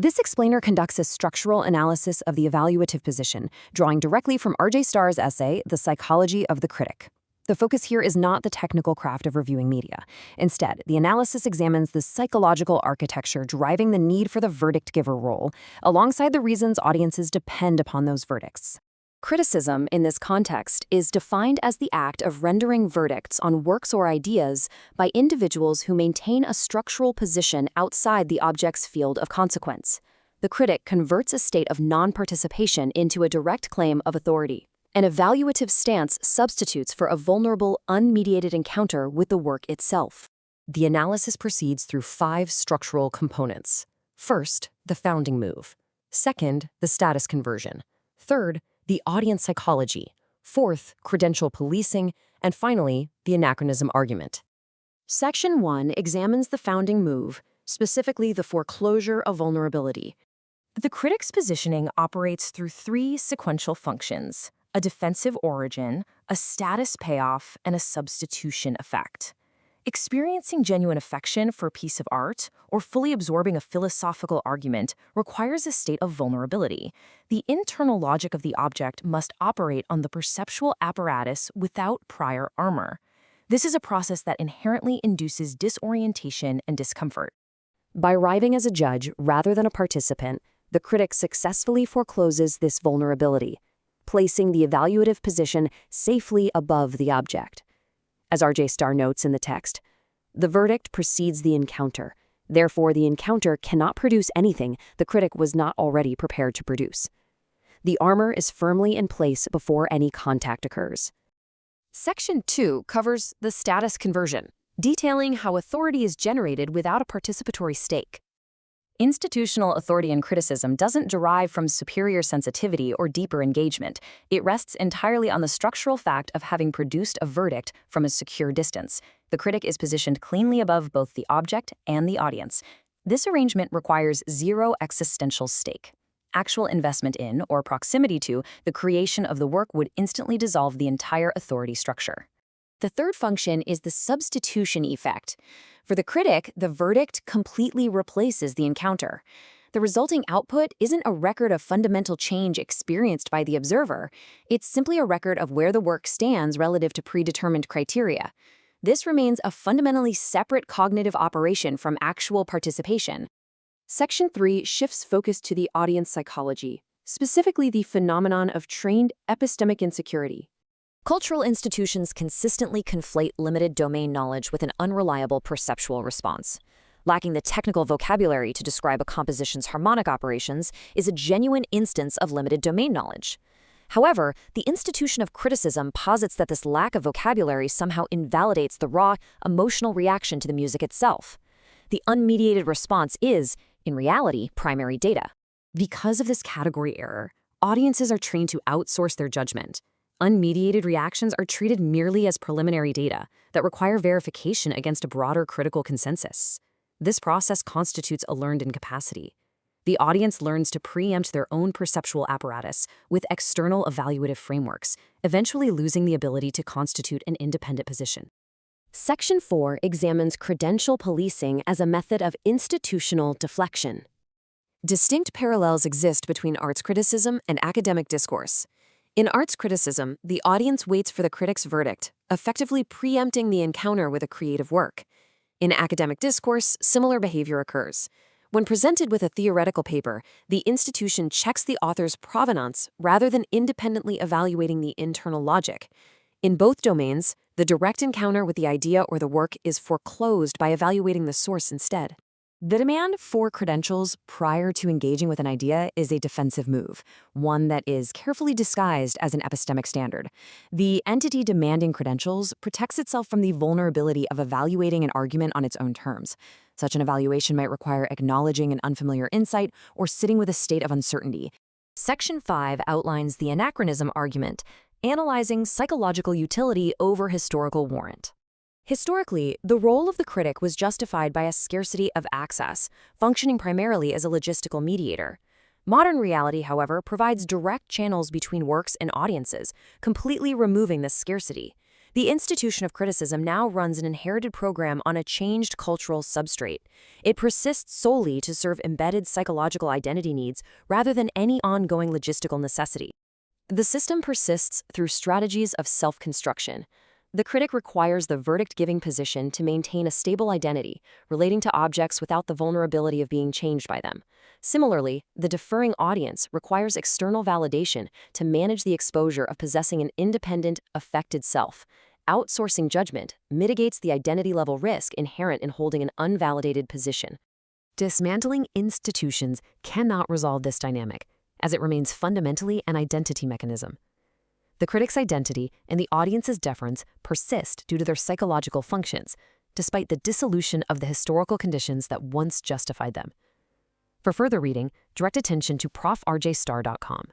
This explainer conducts a structural analysis of the evaluative position, drawing directly from RJ Starr's essay, The Psychology of the Critic. The focus here is not the technical craft of reviewing media. Instead, the analysis examines the psychological architecture driving the need for the verdict giver role, alongside the reasons audiences depend upon those verdicts. Criticism, in this context, is defined as the act of rendering verdicts on works or ideas by individuals who maintain a structural position outside the object's field of consequence. The critic converts a state of non-participation into a direct claim of authority. An evaluative stance substitutes for a vulnerable, unmediated encounter with the work itself. The analysis proceeds through 5 structural components. First, the founding move. Second, the status conversion. Third, the audience psychology. Fourth, credential policing. And finally, the anachronism argument. Section 1 examines the founding move, specifically the foreclosure of vulnerability. The critic's positioning operates through 3 sequential functions: a defensive origin, a status payoff, and a substitution effect. Experiencing genuine affection for a piece of art or fully absorbing a philosophical argument requires a state of vulnerability. The internal logic of the object must operate on the perceptual apparatus without prior armor. This is a process that inherently induces disorientation and discomfort. By arriving as a judge rather than a participant, the critic successfully forecloses this vulnerability, placing the evaluative position safely above the object. As RJ Starr notes in the text, the verdict precedes the encounter. Therefore, the encounter cannot produce anything the critic was not already prepared to produce. The armor is firmly in place before any contact occurs. Section 2 covers the status conversion, detailing how authority is generated without a participatory stake. Institutional authority in criticism doesn't derive from superior sensitivity or deeper engagement. It rests entirely on the structural fact of having produced a verdict from a secure distance. The critic is positioned cleanly above both the object and the audience. This arrangement requires zero existential stake. Actual investment in, or proximity to, the creation of the work would instantly dissolve the entire authority structure. The third function is the substitution effect. For the critic, the verdict completely replaces the encounter. The resulting output isn't a record of fundamental change experienced by the observer. It's simply a record of where the work stands relative to predetermined criteria. This remains a fundamentally separate cognitive operation from actual participation. Section 3 shifts focus to the audience psychology, specifically the phenomenon of trained epistemic insecurity. Cultural institutions consistently conflate limited domain knowledge with an unreliable perceptual response. Lacking the technical vocabulary to describe a composition's harmonic operations is a genuine instance of limited domain knowledge. However, the institution of criticism posits that this lack of vocabulary somehow invalidates the raw, emotional reaction to the music itself. The unmediated response is, in reality, primary data. Because of this category error, audiences are trained to outsource their judgment. Unmediated reactions are treated merely as preliminary data that require verification against a broader critical consensus. This process constitutes a learned incapacity. The audience learns to preempt their own perceptual apparatus with external evaluative frameworks, eventually losing the ability to constitute an independent position. Section 4 examines credential policing as a method of institutional deflection. Distinct parallels exist between arts criticism and academic discourse. In arts criticism, the audience waits for the critic's verdict, effectively preempting the encounter with a creative work. In academic discourse, similar behavior occurs. When presented with a theoretical paper, the institution checks the author's provenance rather than independently evaluating the internal logic. In both domains, the direct encounter with the idea or the work is foreclosed by evaluating the source instead. The demand for credentials prior to engaging with an idea is a defensive move, one that is carefully disguised as an epistemic standard. The entity demanding credentials protects itself from the vulnerability of evaluating an argument on its own terms. Such an evaluation might require acknowledging an unfamiliar insight or sitting with a state of uncertainty. Section 5 outlines the anachronism argument, analyzing psychological utility over historical warrant. Historically, the role of the critic was justified by a scarcity of access, functioning primarily as a logistical mediator. Modern reality, however, provides direct channels between works and audiences, completely removing this scarcity. The institution of criticism now runs an inherited program on a changed cultural substrate. It persists solely to serve embedded psychological identity needs rather than any ongoing logistical necessity. The system persists through strategies of self-construction. The critic requires the verdict-giving position to maintain a stable identity, relating to objects without the vulnerability of being changed by them. Similarly, the deferring audience requires external validation to manage the exposure of possessing an independent, affected self. Outsourcing judgment mitigates the identity-level risk inherent in holding an unvalidated position. Dismantling institutions cannot resolve this dynamic, as it remains fundamentally an identity mechanism. The critic's identity and the audience's deference persist due to their psychological functions, despite the dissolution of the historical conditions that once justified them. For further reading, direct attention to profrjstarr.com.